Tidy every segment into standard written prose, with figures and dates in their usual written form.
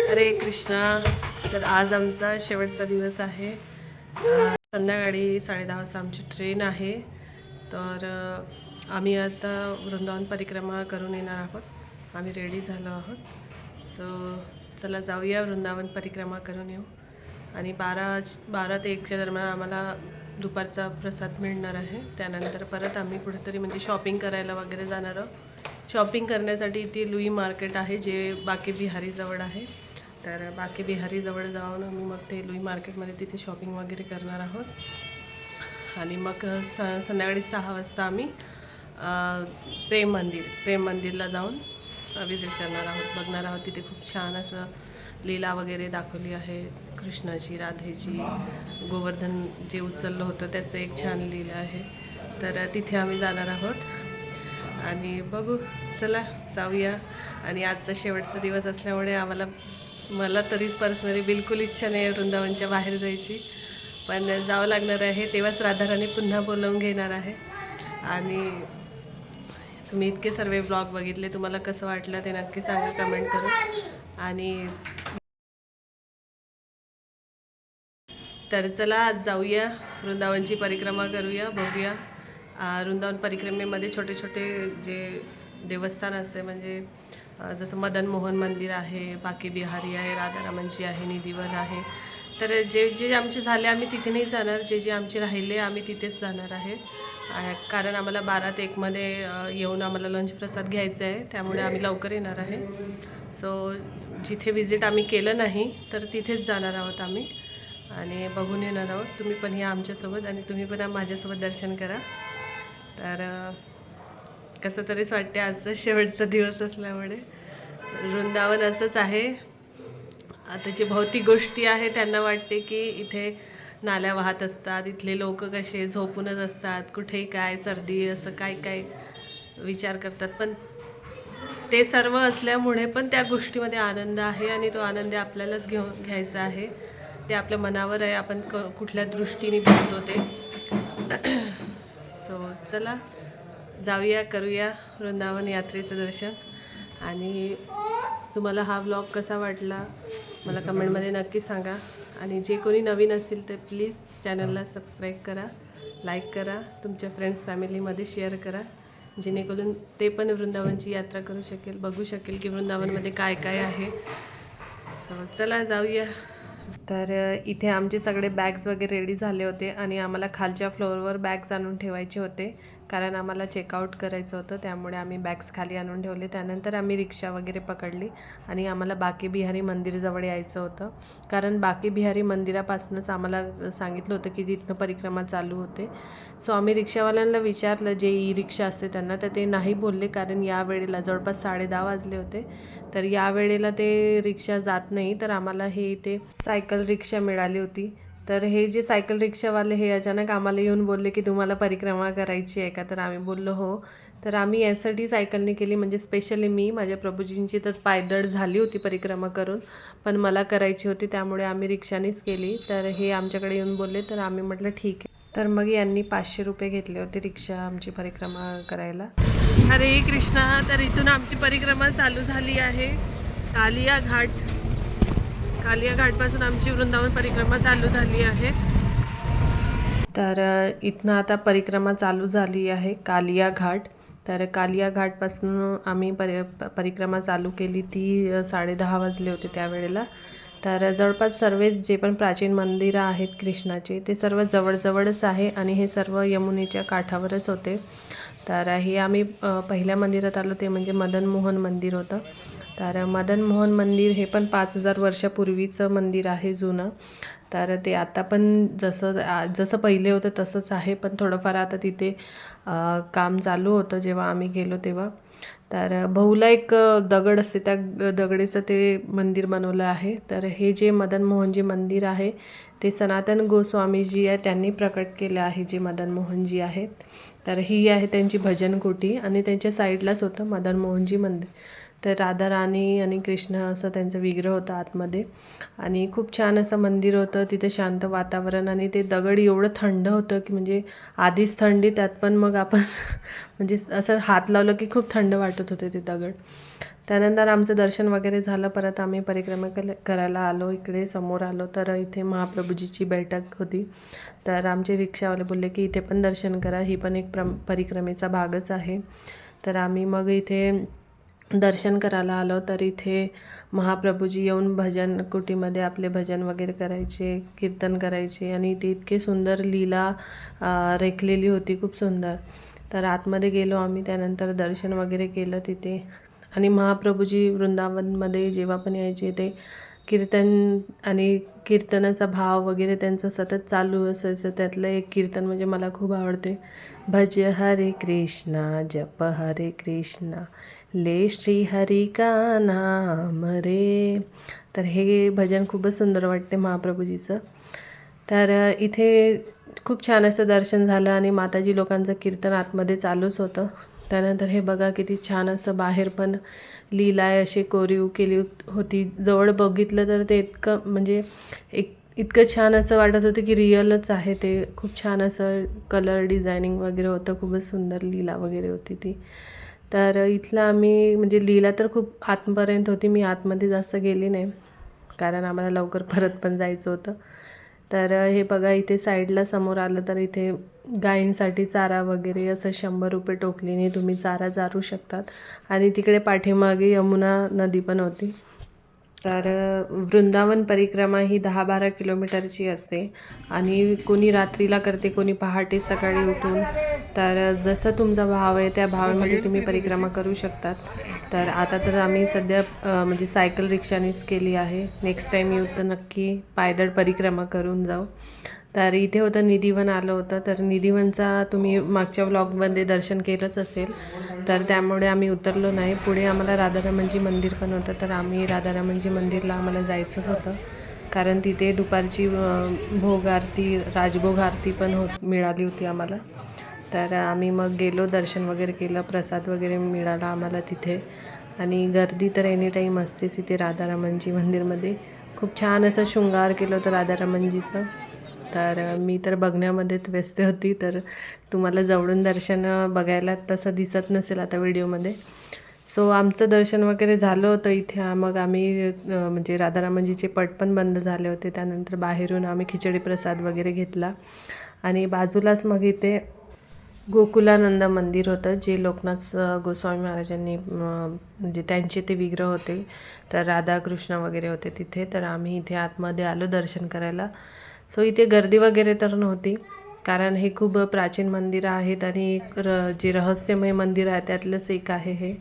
हरे कृष्णा. तर आज आमचा शेवटचा दिवस आहे. संध्याकाळी 10:30 वाजता आमची ट्रेन आहे. तर आम्ही आता वृंदावन परिक्रमा करून येणार आहोत. आम्ही रेडी झालो आहोत. सो चला जाऊया, वृंदावन परिक्रमा करून येऊ. आणि 12 ते 1च्या दरम्यान आम्हाला दुपारचा प्रसाद मिळणार आहे. त्यानंतर परत आम्ही कुठेतरी म्हणजे शॉपिंग करायला वगैरे जाणार आहोत. शॉपिंग करण्यासाठी इथे लुई मार्केट आहे, जे बाकी बिहारीजवळ आहे. तर बाकी बिहारीजवळ जाऊन आम्ही मग ते लुई मार्केटमध्ये तिथे शॉपिंग वगैरे करणार आहोत. आणि मग संध्याकाळी 6 वाजता आम्ही प्रेम मंदिरला जाऊन विजिट करणार आहोत, बघणार आहोत. तिथे खूप छान असं लीला वगैरे दाखवली आहे, कृष्णाची, राधेची. गोवर्धन जे उचललं होतं त्याचं एक छान लीला आहे. तर तिथे आम्ही जाणार आहोत आणि बघू. चला जाऊया. आणि आजचा शेवटचा दिवस असल्यामुळे मला तरीच पर्सनली बिलकुल इच्छा नाही आहे वृंदावनच्या बाहेर जायची, पण जावं लागणार आहे. तेव्हाच राधाराणी पुन्हा बोलावून घेणार आहे. आणि तुम्ही इतके सर्व ब्लॉग बघितले, तुम्हाला कसं वाटलं ते नक्की सांगा कमेंट करून. आणि तर चला आज जाऊया, वृंदावनची परिक्रमा करूया, बघूया. वृंदावन परिक्रमेमध्ये छोटे छोटे जे देवस्थान असते, म्हणजे जसं मदन मोहन मंदिर आहे, बाकी बिहारी आहे, राधारामांची आहे, निधीवन आहे. तर जे जे आमचे झाले आम्ही तिथे नाही जाणार, जे जे आमचे राहिले आम्ही तिथेच जाणार आहे. कारण आम्हाला 12 ते 1मध्ये येऊन आम्हाला लंच प्रसाद घ्यायचा आहे, त्यामुळे आम्ही लवकर येणार आहे. सो जिथे विजिट आम्ही केलं नाही तर तिथेच जाणार आहोत आम्ही आणि बघून येणार आहोत. तुम्ही पण या आमच्यासोबत आणि तुम्ही पण माझ्यासोबत दर्शन करा. तर कसं तरीच वाटते, आजचा शेवटचा दिवस असल्यामुळे. वृंदावन असंच आहे. आता जे भौतिक गोष्टी आहे त्यांना वाटते की इथे नाल्या वाहत असतात, इथले लोक कसे झोपूनच असतात, कुठेही काय सर्दी असं काय काय विचार करतात. पण ते सर्व असल्यामुळे पण त्या गोष्टीमध्ये आनंद आहे आणि तो आनंद आपल्यालाच घ्यायचा आहे. ते आपल्या मनावर आहे, आपण कुठल्या दृष्टीने बघतो ते. सो चला जाऊया, करूया वृंदावन यात्रेचं दर्शन. आणि तुम्हाला हा व्लॉग कसा वाटला मला कमेंटमध्ये नक्की सांगा. आणि जे कोणी नवीन असतील ते प्लीज चॅनलला सबस्क्राईब करा, लाईक करा, तुमच्या फ्रेंड्स फॅमिलीमध्ये शेअर करा, जेणेकरून ते पण वृंदावनची यात्रा करू शकेल, बघू शकेल की वृंदावनमध्ये काय काय आहे. सो चला जाऊया. तर इथे आमचे सगळे बॅग्स वगैरे रेडी झाले होते आणि आम्हाला खालच्या फ्लोअरवर बॅग्स आणून ठेवायचे होते, कारण आम्हाला चेकआउट करायचं होतं. त्यामुळे आम्ही बॅग्स खाली आणून ठेवले. त्यानंतर आम्ही रिक्षा वगैरे पकडली आणि आम्हाला बाकी बिहारी मंदिरजवळ यायचं होतं, कारण बाकी बिहारी मंदिरापासूनच आम्हाला सांगितलं होतं की तिथनं परिक्रमा चालू होते. सो आम्ही रिक्षावाल्यांना विचारलं, जे ई रिक्षा असते त्यांना, तर ते नाही बोलले, कारण या वेळेला जवळपास 10:30 वाजले होते. तर या वेळेला ते रिक्षा जात नाही. तर आम्हाला हे इथे सायकल रिक्षा मिळाली होती. तर हे जे सायकल रिक्षावाले हे अचानक आम्हाला येऊन बोलले की तुम्हाला परिक्रमा करायची आहे का? तर आम्ही बोललो हो. तर आम्ही यासाठी सायकलने केली, म्हणजे स्पेशली मी, माझ्या प्रभूजींची तर पायदळ झाली होती परिक्रमा करून, पण मला करायची होती, त्यामुळे आम्ही रिक्षानेच केली. तर हे आमच्याकडे येऊन बोलले, तर आम्ही म्हटलं ठीक आहे. तर मग यांनी 500 रुपये घेतले होते रिक्षा आमची परिक्रमा करायला. हरे कृष्णा. तर इथून आमची परिक्रमा चालू झाली आहे. कालिया घाटपासून आमची वृंदावन परिक्रमा चालू झाली आहे. तर इथनं आता परिक्रमा चालू झाली आहे, कालिया घाट. तर कालिया घाटपासून आम्ही परिक्रमा चालू केली, ती 10:30 वाजले होते त्यावेळेला. तर जवळपास सर्व जे पण प्राचीन मंदिरं आहेत कृष्णाचे, ते सर्व जवळजवळच आहे आणि हे सर्व यमुनेच्या काठावरच होते. तर हे आम्ही पहिल्या मंदिरात आलो, ते म्हणजे मदन मोहन मंदिर होतं. तर मदन मोहन मंदिर हे पण 5000 वर्षापूर्वीचं मंदिर आहे जुनं. तर ते आता पण जसं पहिले होतं तसंच आहे, पण थोडंफार आता तिथे काम चालू होतं जेव्हा आम्ही गेलो तेव्हा. तर बहुला एक दगड असते, त्या दगडीचं ते मंदिर बनवलं आहे. तर हे जे मदन मोहनजी मंदिर आहे ते सनातन गोस्वामीजी आहे, त्यांनी प्रकट केलं आहे जे मदन मोहनजी आहेत. तर ही आहे त्यांची भजन कोठी आणि त्यांच्या साईडलाच होतं मदन मोहनजी मंदिर. तर राधा राणी आणि कृष्ण असं त्यांचं विग्रह होतं आतमध्ये आणि खूप छान असं मंदिर होतं. तिथे शांत वातावरण आणि ते दगड एवढं थंड होतं की म्हणजे आधीच थंडी, त्यात पण मग आपण म्हणजे असं हात लावलं की खूप थंड वाटत होते ते दगड. त्यानंतर आमचं दर्शन वगैरे झालं. परत आम्ही परिक्रमा करायला आलो, इकडे समोर आलो. तर इथे महाप्रभूजीची बैठक होती. तर आमचे रिक्षावाले बोलले की इथे पण दर्शन करा, ही पण एक परिक्रमेचा भागच आहे. तर आम्ही मग इथे दर्शन करायला आलो. तर इथे महाप्रभूजी येऊन भजन कुटीमध्ये आपले भजन वगैरे करायचे, कीर्तन करायचे आणि ती इतके सुंदर लीला रेखलेली होती, खूप सुंदर. तर आतमध्ये गेलो आम्ही, त्यानंतर दर्शन वगैरे केलं तिथे. आणि महाप्रभूजी वृंदावनमध्ये जेव्हा पण यायचे ते कीर्तन आणि कीर्तनाचा भाव वगैरे त्यांचं सतत चालू असायचं. त्यातलं एक कीर्तन म्हणजे मला खूप आवडते, भज हरे कृष्णा जप हरे कृष्णा ले श्री हरी का नाम रे. तर हे भजन खूपच सुंदर वाटते महाप्रभूजीचं. तर इथे खूप छान असं दर्शन झालं आणि माताजी लोकांचं कीर्तन आतमध्ये चालूच होतं. त्यानंतर हे बघा किती छान असं बाहेर पण लीला अशी कोरीव केली होती. जवळ बघितलं तर ते इतकं म्हणजे इतकं छान असं वाटत होतं की रिअलच आहे ते. खूप छान असं कलर डिझायनिंग वगैरे होतं, खूपच सुंदर लीला वगैरे होती ती. तर इथलं आम्ही म्हणजे लीला तर खूप आतपर्यंत होती, मी आतमध्ये जास्त गेली नाही कारण आम्हाला लवकर परत पण जायचं होतं. तर हे बघा इथे साईडला समोर आलं तर इथे गायींसाठी चारा वगैरे असं 100 रुपये टोकलीने तुम्ही चारा चारू शकतात. आणि तिकडे पाठीमागे यमुना नदी पण होती. तर वृंदावन परिक्रमा ही 10-12 किलोमीटरची असते आणि कोणी रात्रीला करते, कोणी पहाटे सकाळी उठून. तर जसं तुमचा भाव आहे त्या भावामध्ये तुम्ही परिक्रमा करू शकतात. तर आता तर आम्ही सध्या म्हणजे सायकल रिक्षानेच केली आहे. नेक्स्ट टाईम येऊ तर नक्की पायदळ परिक्रमा करून जाऊ. तर इथे होतं निधिवन आलं होतं. तर निधिवनचा तुम्ही मागच्या व्लॉगमध्ये दर्शन केलंच असेल, तर त्यामुळे आम्ही उतरलो नाही. पुढे आम्हाला राधारमणजी मंदिर पण होतं. तर आम्ही राधारमणजी मंदिरला आम्हाला जायचंच होतं कारण तिथे दुपारची भोग आरती, राजभोग आरती पण मिळाली होती आम्हाला. तर आम्ही मग गेलो, दर्शन वगैरे केलं, प्रसाद वगैरे मिळाला आम्हाला तिथे. आणि गर्दी तर एनी टाईम असतेच इथे राधारमणजी मंदिरमध्ये. खूप छान असं शृंगार केलं होतं राधारमणजीचं. तर मी तर बघण्यामध्येच व्यस्त होती, तर तुम्हाला जवळून दर्शन बघायला तसं दिसत नसेल आता व्हिडिओमध्ये. सो आमचं दर्शन वगैरे झालं होतं इथे. मग आम्ही म्हणजे राधारमणजीचे पट पण बंद झाले होते. त्यानंतर बाहेरून आम्ही खिचडी प्रसाद वगैरे घेतला आणि बाजूलाच मग इथे गोकुलानंद मंदिर होतं, जे लोकनाथ गोस्वामी महाराजांनी म्हणजे त्यांचे ते विग्रह होते. तर राधाकृष्ण वगैरे होते तिथे. तर आम्ही इथे आतमध्ये आलो दर्शन करायला. सो इथे गर्दी वगैरे तर नव्हती कारण हे खूप प्राचीन मंदिर आहेत आणि जे रहस्यमय मंदिर आहे त्यातलंच एक आहे हे.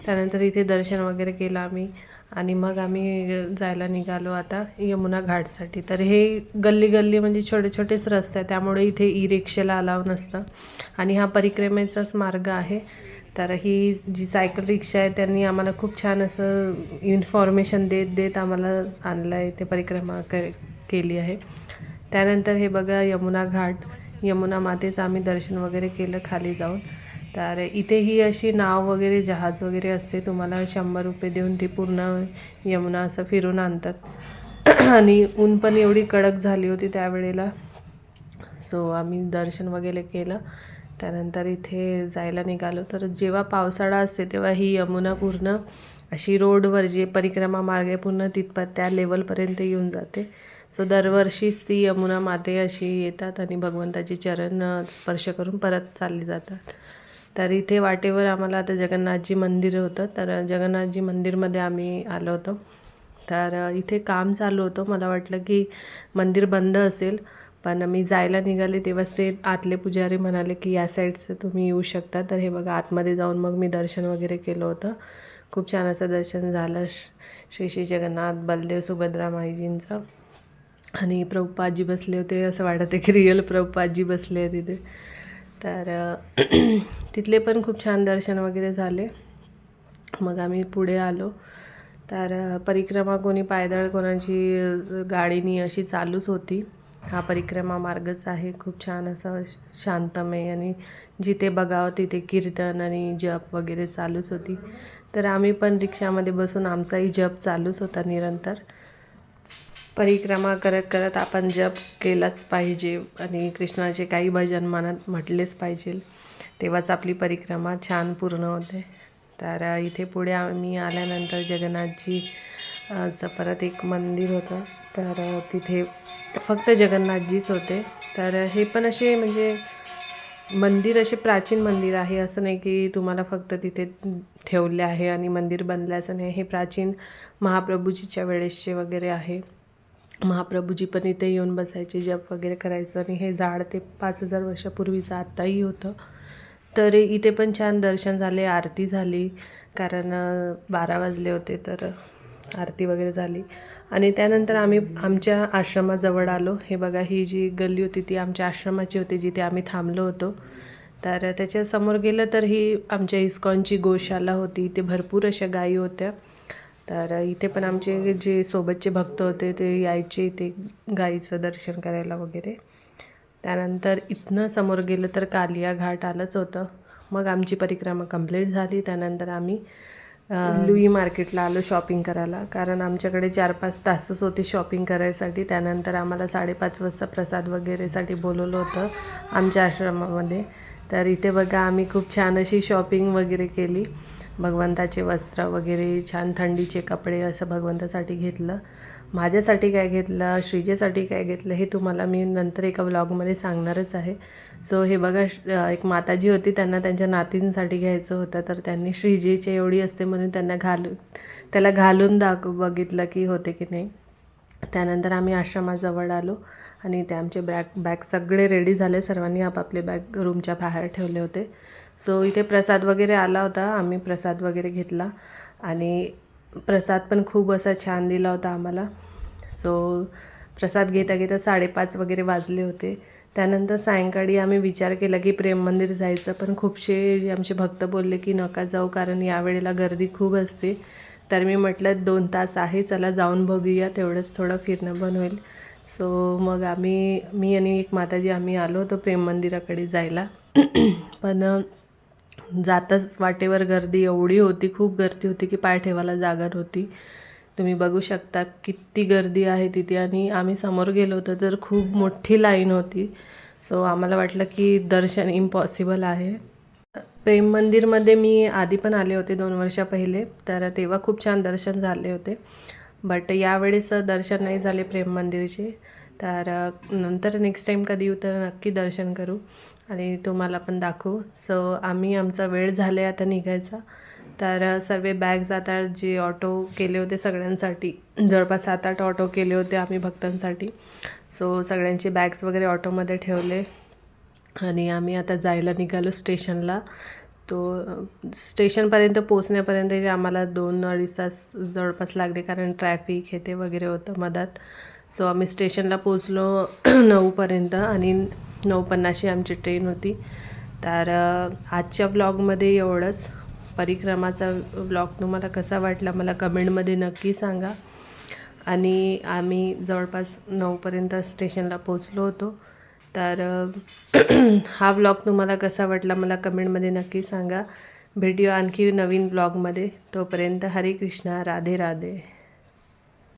त्यानंतर इथे दर्शन वगैरे केलं आम्ही आणि मग आम्ही जायला निघालो आता यमुना घाटसाठी. तर हे गल्ली गल्ली म्हणजे छोटे छोटेच रस्ते आहे, त्यामुळे इथे ई रिक्षाला अलाव नसतं आणि हा परिक्रमेचाच मार्ग आहे. तर ही जी सायकल रिक्षा आहे त्यांनी आम्हाला खूप छान असं इन्फॉर्मेशन देत आम्हाला आणलं आहे, ते परिक्रमा केली आहे. त्यानंतर हे बघा यमुना घाट, यमुना मातेचं आम्ही दर्शन वगैरे केलं खाली जाऊन. तर इथे ही अशी नाव वगैरे जहाज वगैरे असते, तुम्हाला 100 रुपये देऊन ती पूर्ण यमुना असं फिरून आणतात आणि ऊन पण एवढी कडक झाली होती त्यावेळेला. सो आम्ही दर्शन वगैरे केलं. त्यानंतर इथे जायला निघालो. तर जेव्हा पावसाळा असते तेव्हा ही यमुना पूर्ण अशी रोडवर जे परिक्रमा मार्ग आहे पूर्ण तिथपर्यंत त्या लेवलपर्यंत येऊन जाते. सो दरवर्षीच ती यमुना माते अशी येतात आणि भगवंताचे चरण स्पर्श करून परत चालली जातात. तर इथे वाटेवर आम्हाला आता जगन्नाथजी मंदिर होतं. तर जगन्नाथजी मंदिरमध्ये आम्ही आलो होतो. तर इथे काम चालू होतं. मला वाटलं की मंदिर बंद असेल, पण मी जायला निघाले तेव्हाच ते आतले पुजारी म्हणाले की या साईडचं तुम्ही येऊ शकता. तर हे बघा आतमध्ये जाऊन मग मी दर्शन वगैरे केलं होतं. खूप छान असं दर्शन झालं श्री श्री जगन्नाथ बलदेव सुभद्रा माईजींचं. आणि प्रभुपादजी बसले होते, असं वाटत आहे की रिअल प्रभुपादजी बसले आहे तिथे. तर तिथले पण खूप छान दर्शन वगैरे झाले. मग आम्ही पुढे आलो. तर परिक्रमा कोणी पायदळ कोणाची गाडीनी अशी चालूच होती. हा परिक्रमा मार्गच आहे, खूप छान असा शांतमय, आणि जिथे बघावं तिथे कीर्तन आणि जप वगैरे चालूच होती. तर आम्ही पण रिक्षामध्ये बसून आमचाही जप चालूच होता निरंतर. परिक्रमा करत करत आपण जप केलाच पाहिजे आणि कृष्णाचे काही भजन मनात म्हटलेच पाहिजे, तेव्हाच आपली परिक्रमा छान पूर्ण होते. तर इथे पुढे आम्ही आल्यानंतर जगन्नाथजीचं परत एक मंदिर होतं. तर तिथे फक्त जगन्नाथजीच होते. तर हे पण असे म्हणजे मंदिर असे प्राचीन मंदिर आहे, असं नाही की तुम्हाला फक्त तिथे ठेवले आहे आणि मंदिर बनलं असं नाही. हे प्राचीन महाप्रभूजीच्या वेळेसचे वगैरे आहे. महाप्रभूजी पण इथे येऊन बसायचे, जप वगैरे करायचं, आणि हे झाड ते 5000 वर्षापूर्वीचं आत्ताही होतं. तर इथे पण छान दर्शन झाले, आरती झाली, कारण 12 वाजले होते. तर आरती वगैरे झाली आणि त्यानंतर आम्ही आमच्या आश्रमाजवळ आलो. हे बघा, ही जी गल्ली होती ती आमच्या आश्रमाची होती, जिथे आम्ही थांबलो होतो. तर त्याच्यासमोर गेलं तर ही आमच्या इस्कॉनची गोशाला होती. इथे भरपूर अशा गायी होत्या. तर इथे पण आमचे जे सोबतचे भक्त होते ते यायचे इथे गाईचं दर्शन करायला वगैरे. त्यानंतर इथनं समोर गेलं तर कालिया घाट आलंच होतं. मग आमची परिक्रमा कंप्लीट झाली. त्यानंतर आम्ही लुई मार्केटला आलो शॉपिंग करायला, कारण आमच्याकडे 4-5 तासच होते शॉपिंग करायसाठी. त्यानंतर आम्हाला 5:30 वाजता प्रसाद वगैरेसाठी बोलवलं होतं आमच्या आश्रमामध्ये. तर इथे बघा, आम्ही खूप छान अशी शॉपिंग वगैरे केली. भगवंताचे वस्त्र वगैरे, छान थंडीचे कपडे असं भगवंतासाठी घेतलं. माझ्यासाठी काय घेतलं, श्रीजेसाठी काय घेतलं, हे तुम्हाला मी नंतर एका व्लॉगमध्ये सांगणारच आहे. सो हे बघा, एक माताजी होती, त्यांना त्यांच्या नातींसाठी घ्यायचं होतं. तर त्यांनी श्रीजेची एवढी असते म्हणून त्याला घालून बघितलं की होते की नाही. त्यानंतर आम्ही आश्रमाजवळ आलो आणि ते आमचे बॅग सगळे रेडी झाले. सर्वांनी आपापले बॅग रूमच्या बाहेर ठेवले होते. सो इथे प्रसाद वगैरे आला होता. आम्ही प्रसाद वगैरे घेतला आणि प्रसाद पण खूप असा छान दिला होता आम्हाला. सो प्रसाद घेता घेता 5:30 वगैरे वाजले होते. त्यानंतर सायंकाळी आम्ही विचार केला की प्रेम मंदिर जायचं, पण खूपसे जे आमचे भक्त बोलले की नका जाऊ, कारण यावेळेला गर्दी खूप असते. तर मी म्हटलं 2 तास आहे, चला जाऊन बघूया, तेवढंच थोडं फिरणं पण होईल. सो मग मी आणि एक माताजी आम्ही आलो होतो प्रेम मंदिराकडे जायला. पण जाताच वाटेवर गर्दी एवढी होती, खूप गर्दी होती की पाय ठेवायला जागा नव्हती. तुम्ही बघू शकता किती गर्दी आहे तिथे. आणि आम्ही समोर गेलो होतो तर खूप मोठी लाईन होती. सो आम्हाला वाटलं की दर्शन इम्पॉसिबल आहे. प्रेम मंदिरमध्ये मी आधी पण आले होते 2 वर्ष पहिले, तर तेव्हा खूप छान दर्शन झाले होते. बट यावेळेस दर्शन नाही झाले प्रेम मंदिरचे. तर नंतर नेक्स्ट टाईम कधी येऊ तर नक्की दर्शन करू आणि तुम्हाला पण दाखवू. सो आमचा वेळ झाला आहे आता निघायचा. तर सर्व बॅग्स आता जे ऑटो केले होते सगळ्यांसाठी, जवळपास 7-8 ऑटो केले होते आम्ही भक्तांसाठी. सो सगळ्यांचे बॅग्स वगैरे ऑटोमध्ये ठेवले आणि आम्ही आता जायला निघालो स्टेशनला. तो स्टेशनपर्यंत पोचण्यापर्यंत आम्हाला 2-2.5 तास जवळपास लागले, कारण ट्रॅफिक हे ते वगैरे होतं मधात. सो आम्ही स्टेशनला पोचलो 9पर्यंत आणि 9:50ची आमची ट्रेन होती. तर आजच्या ब्लॉगमध्ये एवढंच. परिक्रमाचा ब्लॉग तुम्हाला कसा वाटला मला कमेंटमध्ये नक्की सांगा. आणि आम्ही जवळपास 9पर्यंत स्टेशनला पोचलो होतो. तर हा ब्लॉग तुम्हाला कसा वाटला मला कमेंटमध्ये नक्की सांगा. भेटूया आणखी नवीन ब्लॉगमध्ये. तोपर्यंत हरे कृष्णा, राधे राधे.